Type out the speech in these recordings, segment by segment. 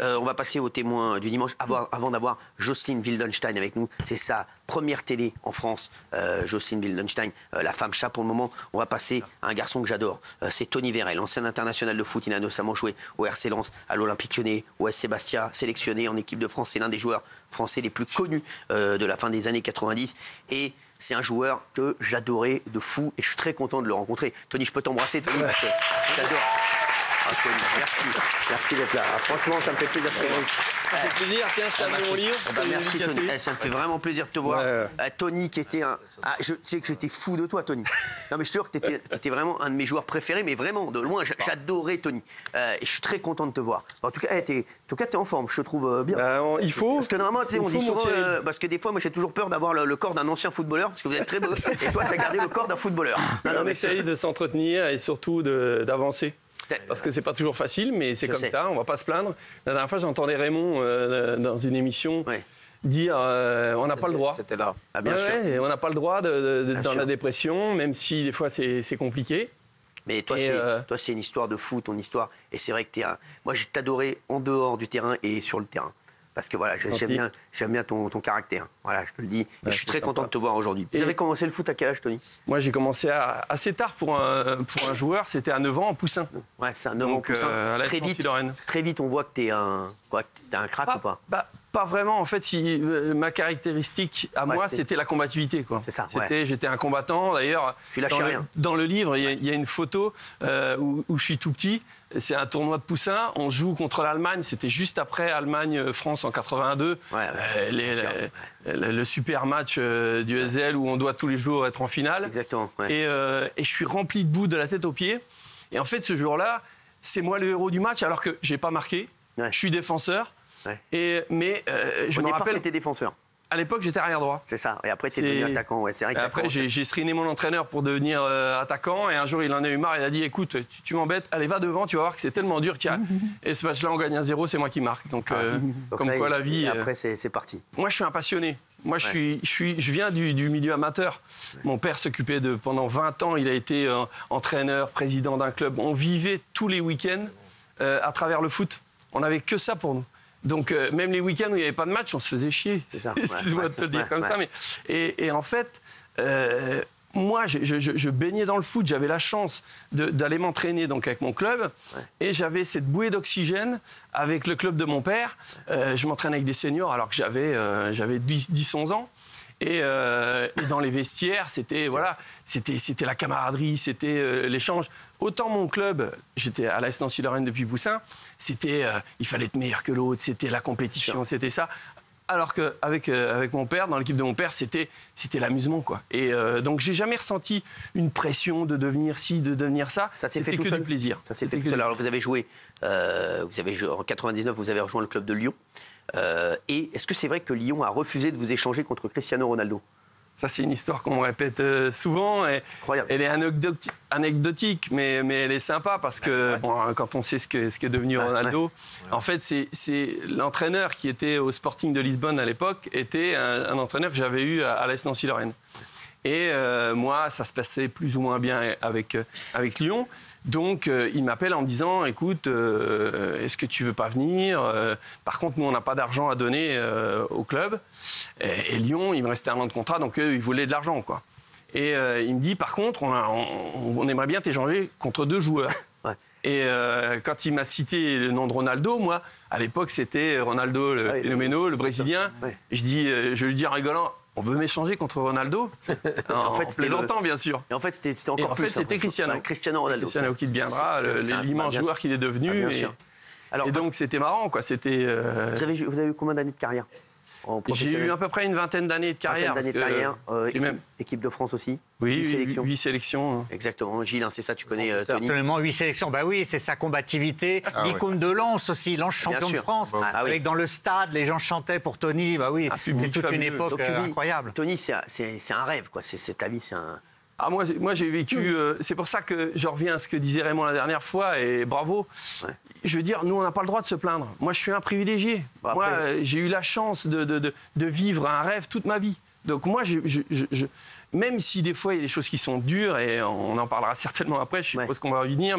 On va passer au témoin du dimanche avant d'avoir Jocelyne Wildenstein avec nous. C'est sa première télé en France, Jocelyne Wildenstein, la femme chat pour le moment. On va passer à un garçon que j'adore. C'est Tony Vérel, ancien international de foot. Il a notamment joué au RC Lens, à l'Olympique Lyonnais, au SC Bastia, sélectionné en équipe de France. C'est l'un des joueurs français les plus connus de la fin des années 90. Et c'est un joueur que j'adorais de fou et je suis très content de le rencontrer. Tony, je peux t'embrasser, Tony, parce que j'adore. Ah, Tony, merci d'être là. Ah, franchement, ça me fait plaisir. Ça fait plaisir, tiens, je t'ai amené mon livre. Merci Tony, ça me fait vraiment plaisir de te voir. Tony qui était un... Ah, je sais que j'étais fou de toi, Tony. Non mais je suis sûr que tu étais vraiment un de mes joueurs préférés, mais vraiment, de loin, j'adorais Tony. Et je suis très content de te voir. En tout cas, t'es en forme, je te trouve bien. Il faut. Parce que normalement, tu sais, on dit souvent... parce que des fois, moi j'ai toujours peur d'avoir le corps d'un ancien footballeur, parce que vous êtes très beau. Et toi, t'as gardé le corps d'un footballeur. On essaye de s'entretenir et surtout d'avancer. Parce que c'est pas toujours facile, mais c'est comme ça, on va pas se plaindre. La dernière fois, j'entendais Raymond dans une émission dire on n'a pas le droit. C'était là. Ah, bien sûr. On n'a pas le droit dans la dépression, même si des fois c'est compliqué. Mais toi, c'est une histoire de fou, ton histoire. Et c'est vrai que moi, j'ai t'adoré en dehors du terrain et sur le terrain. Parce que voilà, j'aime bien ton caractère. Voilà, je te le dis. Et je suis très content de te voir aujourd'hui. Vous avez commencé le foot à quel âge, Tony? Moi, j'ai commencé assez tard pour un joueur. C'était à 9 ans en poussin. Ouais, c'est à 9 ans en poussin. Très vite, on voit que t'es un crack ou pas? Pas vraiment. En fait, ma caractéristique à moi, c'était la combativité. C'est ça. J'étais un combattant. D'ailleurs, dans le livre, il y a une photo où je suis tout petit. C'est un tournoi de poussins. On joue contre l'Allemagne. C'était juste après Allemagne-France en 82. Le super match du SL où on doit tous les jours être en finale. Exactement. Et je suis rempli de boue de la tête aux pieds. Et en fait, ce jour-là, c'est moi le héros du match alors que j'ai pas marqué. Je suis défenseur. Mais je me rappelle. Tu étais défenseur. À l'époque, j'étais arrière droit. C'est ça. Et après, tu es devenu attaquant. Ouais, c'est vrai que après, j'ai screené mon entraîneur pour devenir attaquant. Et un jour, il en a eu marre. Il a dit écoute, tu m'embêtes, allez, va devant, tu vas voir que c'est tellement dur qu'il y a. Et ce match-là, on gagne 1-0, c'est moi qui marque. Donc comme là, quoi, la vie. Et après, c'est parti. Moi, je suis un passionné. Moi, je viens du milieu amateur. Mon père s'occupait pendant 20 ans, il a été entraîneur, président d'un club. On vivait tous les week-ends à travers le foot. On n'avait que ça pour nous. Donc, même les week-ends où il n'y avait pas de match, on se faisait chier. C'est ça. Excuse-moi de te le dire comme ça. Mais... Et en fait, moi, je baignais dans le foot. J'avais la chance d'aller m'entraîner donc, avec mon club. Et j'avais cette bouée d'oxygène avec le club de mon père. Je m'entraînais avec des seniors alors que j'avais 10-11 ans. Et dans les vestiaires, c'était la camaraderie, c'était l'échange. Autant mon club, j'étais à l'AS Nancy-Lorraine depuis Poussin, il fallait être meilleur que l'autre, c'était la compétition, c'était ça. Alors qu'avec mon père, dans l'équipe de mon père, c'était l'amusement, quoi. Et donc, j'ai jamais ressenti une pression de devenir ci, de devenir ça. Ça s'est fait tout seul. Du plaisir. Ça s'est fait tout seul. Alors, vous avez joué en 99, vous avez rejoint le club de Lyon. Et est-ce que c'est vrai que Lyon a refusé de vous échanger contre Cristiano Ronaldo? Ça, c'est une histoire qu'on me répète souvent. Incroyable. Elle est anecdotique, mais elle est sympa parce que quand on sait ce qu'est devenu Ronaldo, en fait, c'est l'entraîneur qui était au Sporting de Lisbonne à l'époque, était un entraîneur que j'avais eu à l'AS Nancy-Lorraine. Et moi, ça se passait plus ou moins bien avec Lyon. Donc, il m'appelle en me disant, écoute, est-ce que tu veux pas venir? Par contre, nous, on n'a pas d'argent à donner au club. Et Lyon, il me restait 1 an de contrat, donc eux, ils voulaient de l'argent, quoi. Et il me dit, par contre, on aimerait bien t'échanger contre 2 joueurs. Et quand il m'a cité le nom de Ronaldo, moi, à l'époque, c'était Ronaldo Phenoméno, le Brésilien. Je lui dis en rigolant, on veut m'échanger contre Ronaldo? En fait, plaisantant, bien sûr. Et en fait, c'était encore plus. C'était Cristiano. Cristiano Ronaldo. Cristiano qui deviendra, l'immense joueur qu'il est devenu. Et donc, c'était marrant, quoi. Vous avez eu combien d'années de carrière? J'ai eu à peu près une vingtaine d'années de carrière. Équipe de France aussi? Oui, 8 sélections. Exactement. Gilles, c'est ça, tu connais Tony? Absolument, 8 sélections. Bah oui, c'est sa combativité. L'icône de Lens aussi, Lens champion de France. Avec dans le stade, les gens chantaient pour Tony. Bah oui, c'est toute une époque incroyable. Tony, c'est un rêve, quoi. C'est ta vie, c'est un... Moi, j'ai vécu... c'est pour ça que je reviens à ce que disait Raymond la dernière fois, et bravo. Je veux dire, nous, on n'a pas le droit de se plaindre. Moi, je suis un privilégié. Moi, j'ai eu la chance de vivre un rêve toute ma vie. Donc moi, même si des fois il y a des choses qui sont dures, et on en parlera certainement après, je suppose qu'on va revenir,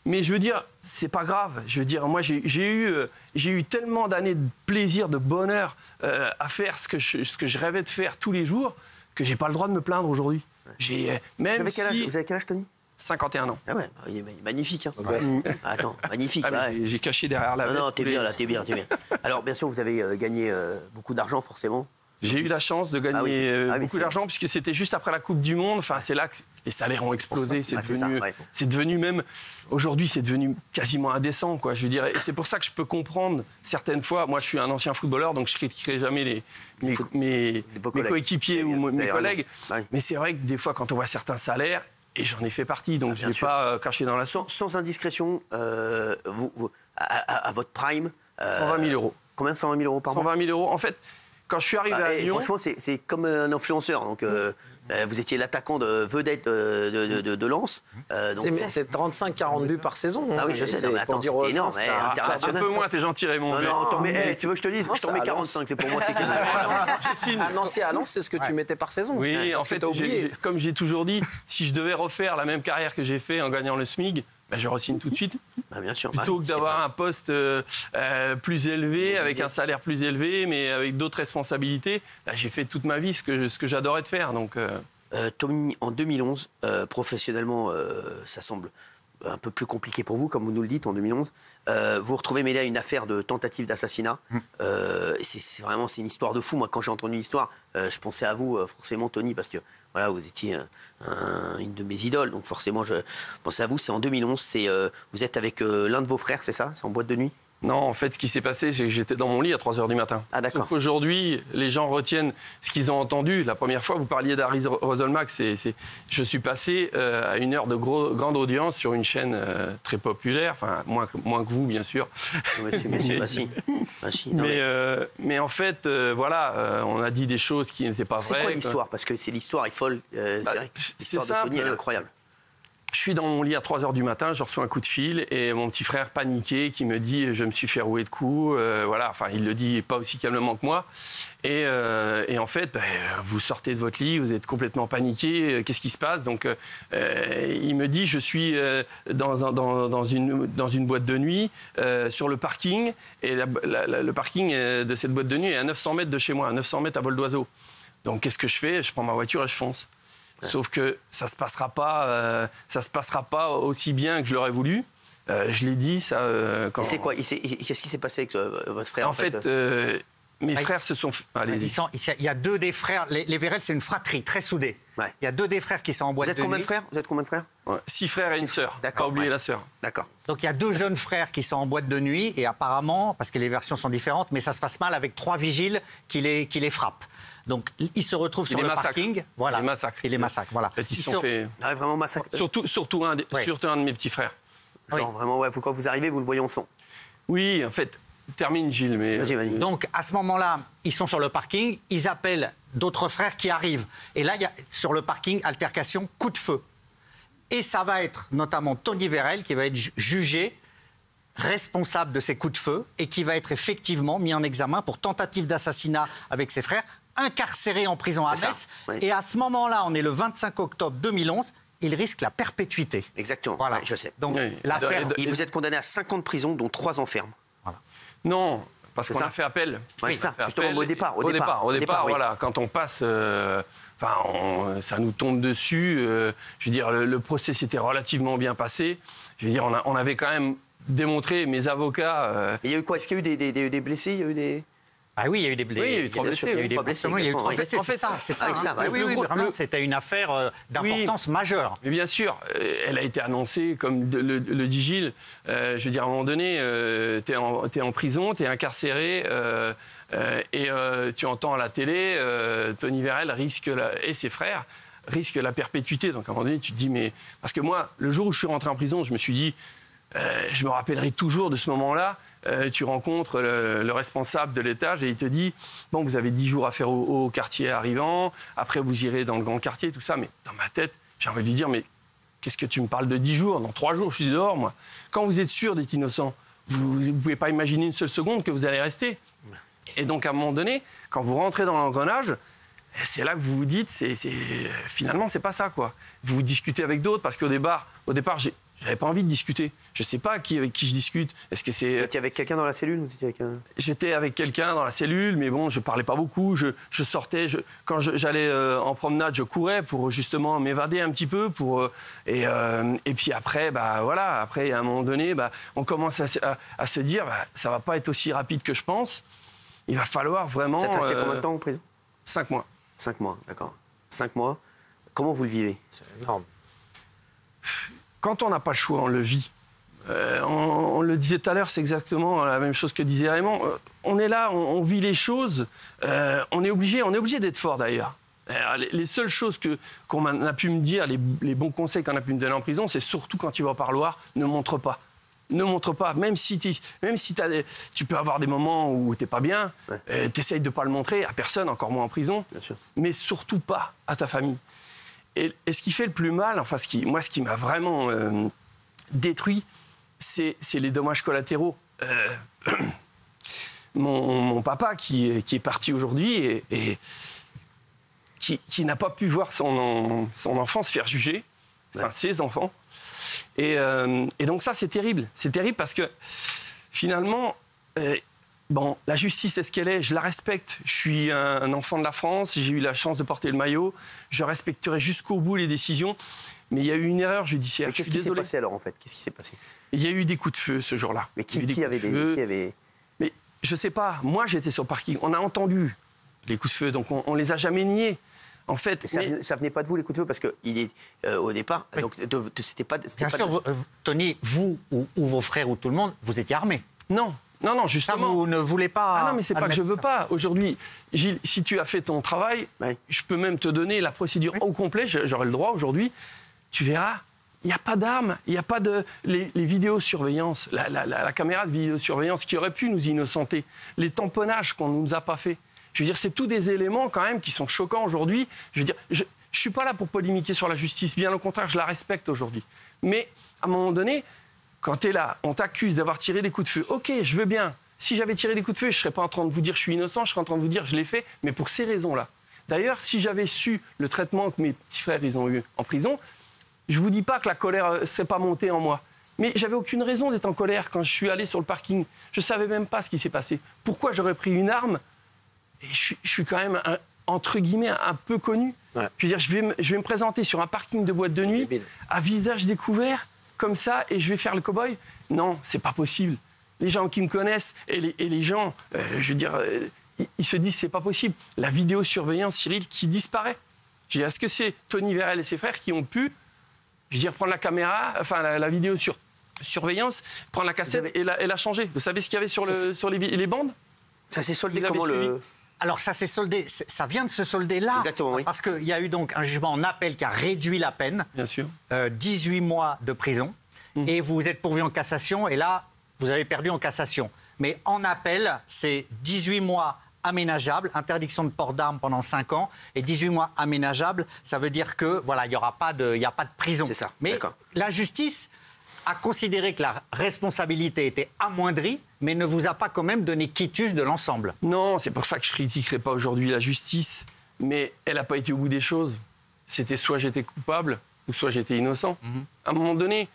mais je veux dire, c'est pas grave. Je veux dire, moi, j'ai eu tellement d'années de plaisir, de bonheur à faire ce que je rêvais de faire tous les jours, que j'ai pas le droit de me plaindre aujourd'hui. Vous avez quel âge, Tony ? 51 ans. Ah ouais, il est magnifique. Hein. Attends, magnifique. J'ai caché derrière la veste. Non, t'es bien là, t'es bien. Alors, bien sûr, vous avez gagné beaucoup d'argent, forcément. J'ai eu la chance de gagner beaucoup d'argent, puisque c'était juste après la Coupe du Monde. Enfin, c'est là que les salaires ont explosé. C'est devenu même... Aujourd'hui, c'est devenu quasiment indécent, quoi. Je veux dire, et c'est pour ça que je peux comprendre certaines fois... Moi, je suis un ancien footballeur, donc je critiquerai jamais mes coéquipiers ou mes collègues. Mais c'est vrai que des fois, quand on voit certains salaires... Et j'en ai fait partie, donc je ne vais pas cracher dans la soupe. Sans indiscrétion, à votre prime... 120 000 euros. Combien? 120 000 euros par mois? 120 000 euros. En fait, quand je suis arrivé à Lyon... Franchement, c'est comme un influenceur. Donc, vous étiez l'attaquant de vedette de Lens. C'est 35-40 buts par saison. Ah oui, je sais. Attends, c'est énorme. Un peu moins, t'es gentil, Raymond. Non, tu veux que je te dise? Je t'en mets 45. C'est pour moi, c'est que... À Nancy, c'est ce que tu mettais par saison. Oui, en fait, comme j'ai toujours dit, si je devais refaire la même carrière que j'ai fait en gagnant le SMIC, je re-signe tout de suite. Bien sûr. Plutôt que d'avoir un poste plus élevé, avec un salaire plus élevé, mais avec d'autres responsabilités, j'ai fait toute ma vie ce que j'adorais de faire. Donc, Tommy, en 2011, professionnellement, ça semble un peu plus compliqué pour vous, comme vous nous le dites, en 2011. Vous retrouvez mêlé à une affaire de tentative d'assassinat. C'est vraiment une histoire de fou. Moi, quand j'ai entendu l'histoire, je pensais à vous, forcément, Tony, parce que voilà, vous étiez une de mes idoles. Donc forcément, je pensais à vous. C'est en 2011. Vous êtes avec l'un de vos frères, c'est ça? C'est en boîte de nuit? Non, en fait, ce qui s'est passé, c'est que j'étais dans mon lit à 3h du matin. Ah, d'accord. Donc aujourd'hui, les gens retiennent ce qu'ils ont entendu. La première fois, vous parliez d'Harry Roselmack, je suis passé à une heure de grande audience sur une chaîne très populaire, enfin, moins que vous, bien sûr. Mais en fait, voilà, on a dit des choses qui n'étaient pas vraies. C'est quoi l'histoire? Parce que l'histoire est folle. L'histoire de Tony, elle est incroyable. Je suis dans mon lit à 3h du matin, je reçois un coup de fil et mon petit frère paniqué qui me dit « je me suis fait rouer de coups ». Voilà, enfin, il le dit pas aussi calmement que moi. Et en fait, vous sortez de votre lit, vous êtes complètement paniqué, qu'est-ce qui se passe? Donc, il me dit « je suis dans une boîte de nuit sur le parking ». Et le parking de cette boîte de nuit est à 900 mètres de chez moi, à 900 mètres à vol d'oiseau. Donc, qu'est-ce que je fais? Je prends ma voiture et je fonce. Sauf que ça se passera pas aussi bien que je l'aurais voulu. Je l'ai dit, ça. C'est quoi? Qu'est-ce qui s'est passé avec votre frère? En fait, mes frères se sont. Allez-y. Il y a deux des frères. Les Vérel, c'est une fratrie très soudée. Ouais. Il y a deux des frères qui sont en boîte de nuit. Vous êtes combien de frères? 6 frères et une sœur. Pas oublier la sœur. D'accord. Donc il y a 2 jeunes frères qui sont en boîte de nuit et apparemment, parce que les versions sont différentes, mais ça se passe mal avec 3 vigiles qui les frappent. Donc, ils se retrouvent sur le parking. Voilà. Et les massacrent. Voilà. En fait, ils se sont fait... vraiment massacrés. Surtout un de mes petits frères. Genre, vraiment, quand vous arrivez, vous le voyez en son. Oui, en fait. Termine, Gilles. Mais... Donc, à ce moment-là, ils sont sur le parking. Ils appellent d'autres frères qui arrivent. Et là, il y a, sur le parking, altercation, coup de feu. Et ça va être notamment Tony Vérel qui va être jugé responsable de ces coups de feu et qui va être effectivement mis en examen pour tentative d'assassinat avec ses frères, incarcéré en prison à Metz. Oui. Et à ce moment-là, on est le 25 octobre 2011, il risque la perpétuité. Exactement, voilà. Je sais. Donc, l'affaire... Et vous êtes condamné à 5 ans de prison, dont 3 ans ferme. Voilà. Non, parce qu'on a fait appel. Oui, ça, justement, au départ, voilà, quand on passe... ça nous tombe dessus. Je veux dire, le procès s'était relativement bien passé. Je veux dire, on avait quand même démontré, mes avocats... Il y a eu quoi? Est-ce qu'il y a eu des blessés? Il y a eu des... Ah oui, il y a eu des blessés. Oui, il y a eu 3 blessés. Il y a eu 3 blessés. C'est ça. Oui, vraiment, c'était une affaire d'importance majeure. Mais bien sûr, elle a été annoncée, comme le dit Gilles. Je veux dire, à un moment donné, t'es en prison, t'es incarcéré, et tu entends à la télé, Tony Vérel et ses frères risquent la perpétuité. Donc à un moment donné, tu te dis, mais... Parce que moi, le jour où je suis rentré en prison, je me suis dit... je me rappellerai toujours de ce moment-là. Tu rencontres le responsable de l'étage et il te dit « Bon, vous avez 10 jours à faire au quartier arrivant, après vous irez dans le grand quartier, tout ça. » Mais dans ma tête, j'ai envie de lui dire « Mais qu'est-ce que tu me parles de 10 jours? Dans 3 jours, je suis dehors, moi. » Quand vous êtes sûr d'être innocent, vous ne pouvez pas imaginer une seule seconde que vous allez rester. Et donc, à un moment donné, quand vous rentrez dans l'engrenage, Et c'est là que vous vous dites, finalement, c'est pas ça, quoi. Vous discutez avec d'autres, parce qu'au départ, j'avais pas envie de discuter. Je sais pas avec qui je discute. Est-ce que c'est... Vous étiez avec quelqu'un dans la cellule ou avec un... J'étais avec quelqu'un dans la cellule, mais bon, je parlais pas beaucoup. Je sortais. Quand j'allais en promenade, je courais pour justement m'évader un petit peu. Et puis après, voilà. Après, à un moment donné, on commence à se dire, ça va pas être aussi rapide que je pense. Il va falloir vraiment... Ça te restait combien de temps en prison ? 5 mois. 5 mois, d'accord. 5 mois. Comment vous le vivez ? C'est énorme. Quand on n'a pas le choix, on le vit. On le disait tout à l'heure, c'est exactement la même chose que disait Raymond. On est là, on vit les choses. On est obligé d'être fort d'ailleurs. Les seules choses qu'on a pu me dire, les bons conseils qu'on a pu me donner en prison, c'est surtout quand tu vas au parloir, ne montre pas. Ne montre pas, même si tu peux avoir des moments où tu n'es pas bien, tu essayes de ne pas le montrer à personne, encore moins en prison, Bien sûr. mais surtout pas à ta famille. Et ce qui fait le plus mal, enfin, ce qui m'a vraiment détruit, c'est les dommages collatéraux. Mon papa, qui est parti aujourd'hui et qui n'a pas pu voir son enfant se faire juger, enfin ses enfants. Et donc ça, c'est terrible. C'est terrible parce que finalement, la justice est ce qu'elle est. Je la respecte. Je suis un enfant de la France. J'ai eu la chance de porter le maillot. Je respecterai jusqu'au bout les décisions. Mais il y a eu une erreur judiciaire. Qu'est-ce qui s'est passé alors en fait ? Qu'est-ce qui s'est passé ? Il y a eu des coups de feu ce jour-là. Mais qui avait... Mais je sais pas. Moi, j'étais sur le parking. On a entendu les coups de feu, donc on les a jamais niés. En fait, ça venait pas de vous les coups de feu parce que au départ, oui. Donc c'était pas. Bien sûr, Tony, vous ou vos frères ou tout le monde, vous étiez armés. Non, justement. Ça, vous ne voulez pas. Ah non, mais c'est pas que je veux pas. Aujourd'hui, Gilles, si tu as fait ton travail, je peux même te donner la procédure au complet. J'aurai le droit aujourd'hui. Tu verras. Il n'y a pas d'armes, il n'y a pas de... Les vidéosurveillances, la caméra de vidéosurveillance qui aurait pu nous innocenter, les tamponnages qu'on ne nous a pas fait. Je veux dire, c'est tous des éléments quand même qui sont choquants aujourd'hui. Je veux dire, je ne suis pas là pour polémiquer sur la justice, bien au contraire, je la respecte aujourd'hui. Mais à un moment donné, quand tu es là, on t'accuse d'avoir tiré des coups de feu. Ok, je veux bien. Si j'avais tiré des coups de feu, je ne serais pas en train de vous dire je suis innocent, je serais en train de vous dire je l'ai fait, mais pour ces raisons-là. D'ailleurs, si j'avais su le traitement que mes petits frères ils ont eu en prison, je ne vous dis pas que la colère ne serait pas montée en moi. Mais j'avais aucune raison d'être en colère quand je suis allé sur le parking. Je ne savais même pas ce qui s'est passé. Pourquoi j'aurais pris une arme ? Et je suis quand même, entre guillemets, un peu connu. Ouais. Je veux dire, je vais me présenter sur un parking de boîte de nuit, à visage découvert, comme ça, et je vais faire le cow-boy. Non, c'est pas possible. Les gens qui me connaissent, et les gens, je veux dire, ils se disent c'est pas possible. La vidéosurveillance, Cyril, qui disparaît. Je veux dire, est-ce que c'est Tony Vérel et ses frères qui ont pu, je veux dire, prendre la caméra, enfin la vidéosurveillance, prendre la cassette et la changer ? Vous savez ce qu'il y avait sur les bandes ? Ça s'est soldé comment le... Alors ça s'est soldé, ça vient de se solder là. Exactement, oui. Parce qu'il y a eu donc un jugement en appel qui a réduit la peine. Bien sûr. 18 mois de prison. Et vous êtes pourvu en cassation. Et là, vous avez perdu en cassation. Mais en appel, c'est 18 mois aménageables, interdiction de port d'armes pendant 5 ans. Et 18 mois aménageables, ça veut dire que voilà, il n'y a pas de prison. C'est ça, mais d'accord. La justice a considéré que la responsabilité était amoindrie, mais ne vous a pas quand même donné quitus de l'ensemble. Non, c'est pour ça que je ne critiquerai pas aujourd'hui la justice, mais elle n'a pas été au bout des choses. C'était soit j'étais coupable, ou soit j'étais innocent. À un moment donné,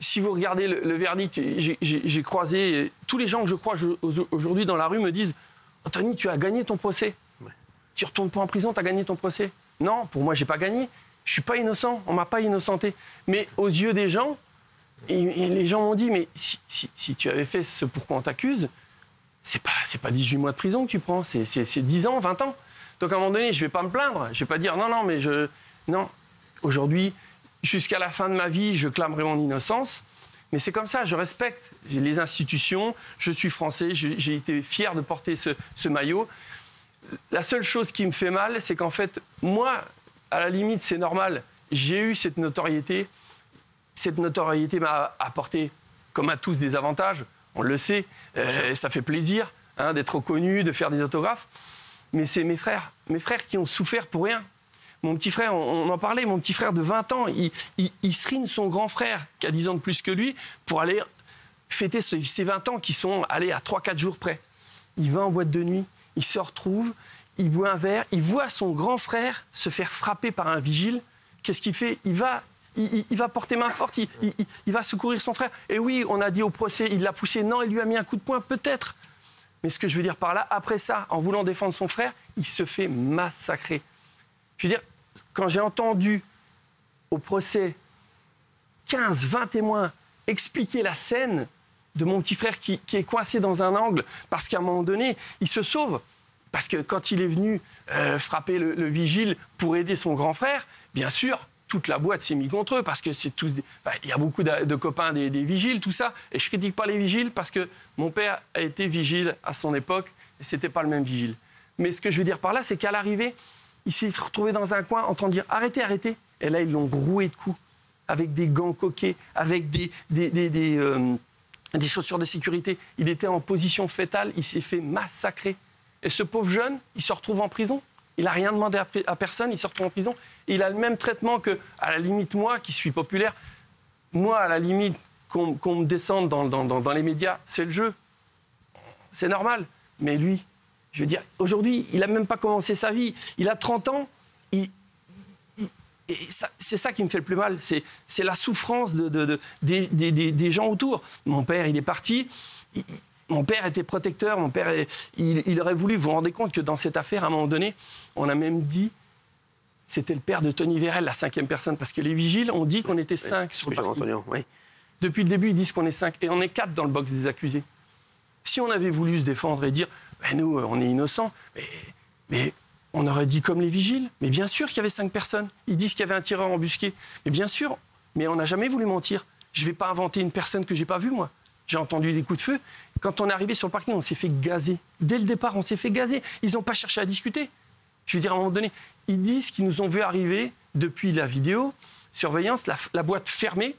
si vous regardez le verdict, j'ai croisé... Tous les gens que je croise aujourd'hui dans la rue me disent « Tony, tu as gagné ton procès. Tu ne retournes pas en prison, tu as gagné ton procès. » Non, pour moi, je n'ai pas gagné. Je ne suis pas innocent, on ne m'a pas innocenté. Mais aux yeux des gens... Et les gens m'ont dit, mais si tu avais fait ce pourquoi on t'accuse, c'est pas 18 mois de prison que tu prends, c'est 10 ans, 20 ans. Donc à un moment donné, je vais pas me plaindre, je vais pas dire non, mais non. Aujourd'hui, jusqu'à la fin de ma vie, je clamerai mon innocence. Mais c'est comme ça, je respecte les institutions, je suis français, j'ai été fier de porter ce maillot. La seule chose qui me fait mal, c'est qu'en fait, moi, à la limite, c'est normal, j'ai eu cette notoriété. Cette notoriété m'a apporté, comme à tous, des avantages. On le sait, ça fait plaisir d'être reconnu, de faire des autographes. Mais c'est mes frères qui ont souffert pour rien. Mon petit frère, on en parlait, mon petit frère de 20 ans, il serine son grand frère, qui a 10 ans de plus que lui, pour aller fêter ses 20 ans qui sont allés à 3-4 jours près. Il va en boîte de nuit, il se retrouve, il boit un verre, il voit son grand frère se faire frapper par un vigile. Qu'est-ce qu'il fait ? Il va porter main forte, il va secourir son frère. Et oui, on a dit au procès, il l'a poussé. Non, il lui a mis un coup de poing, peut-être. Mais ce que je veux dire par là, après ça, en voulant défendre son frère, il se fait massacrer. Je veux dire, quand j'ai entendu au procès 15, 20 témoins expliquer la scène de mon petit frère qui est coincé dans un angle parce qu'à un moment donné, il se sauve. Parce que quand il est venu frapper le vigile pour aider son grand frère, bien sûr, toute la boîte s'est mise contre eux parce que c'est tous. Il y a beaucoup de copains des vigiles, tout ça. Et je critique pas les vigiles parce que mon père a été vigile à son époque et c'était pas le même vigile. Mais ce que je veux dire par là, c'est qu'à l'arrivée, il s'est retrouvé dans un coin, entend dire arrêtez, arrêtez. Et là, ils l'ont roué de coups avec des gants coquets, avec des chaussures de sécurité. Il était en position fétale, il s'est fait massacrer. Et ce pauvre jeune, il se retrouve en prison. Il n'a rien demandé à personne, il se retrouve en prison. Et il a le même traitement que, à la limite, moi, qui suis populaire. Moi, à la limite, qu'on me descende dans les médias, c'est le jeu. C'est normal. Mais lui, je veux dire, aujourd'hui, il n'a même pas commencé sa vie. Il a 30 ans. Et c'est ça qui me fait le plus mal. C'est la souffrance des gens autour. Mon père, il est parti. Mon père était protecteur, mon père, il aurait voulu, vous vous rendez compte que dans cette affaire, à un moment donné, on a même dit, c'était le père de Tony Vérel, la 5e personne, parce que les vigiles ont dit qu'on était 5 sur le parking. Oui. Depuis le début, ils disent qu'on est 5, et on est 4 dans le box des accusés. Si on avait voulu se défendre et dire, nous, on est innocents, mais on aurait dit comme les vigiles, mais bien sûr qu'il y avait 5 personnes. Ils disent qu'il y avait un tireur embusqué, mais bien sûr, mais on n'a jamais voulu mentir. Je ne vais pas inventer une personne que je n'ai pas vue, moi. J'ai entendu des coups de feu. Quand on est arrivé sur le parking, on s'est fait gazer. Dès le départ, on s'est fait gazer. Ils n'ont pas cherché à discuter. Je veux dire, à un moment donné, ils disent qu'ils nous ont vu arriver depuis la vidéo, surveillance, la boîte fermée.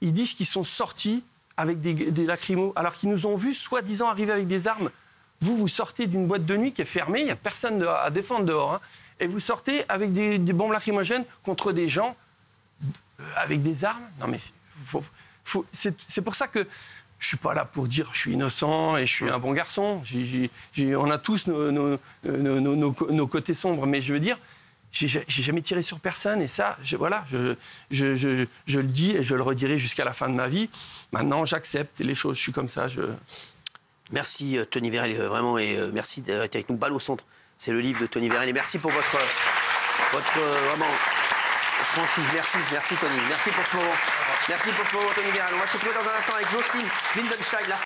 Ils disent qu'ils sont sortis avec des lacrymos, alors qu'ils nous ont vus soi-disant arriver avec des armes. Vous sortez d'une boîte de nuit qui est fermée, il n'y a personne à défendre dehors. Hein, et vous sortez avec des bombes lacrymogènes contre des gens avec des armes. Non mais c'est pour ça que je ne suis pas là pour dire je suis innocent et je suis un bon garçon. On a tous nos côtés sombres. Mais je veux dire, j'ai jamais tiré sur personne. Et ça, je le dis et je le redirai jusqu'à la fin de ma vie. Maintenant, j'accepte les choses. Je suis comme ça. Merci Tony Vérel, vraiment. Et merci d'être avec nous. Balle au centre, c'est le livre de Tony Vérel. Et merci pour votre vraiment... franchise, merci Tony, merci pour ce moment. Merci pour ce moment Tony Vérel. On va se retrouver dans un instant avec Jocelyne Wildenstein.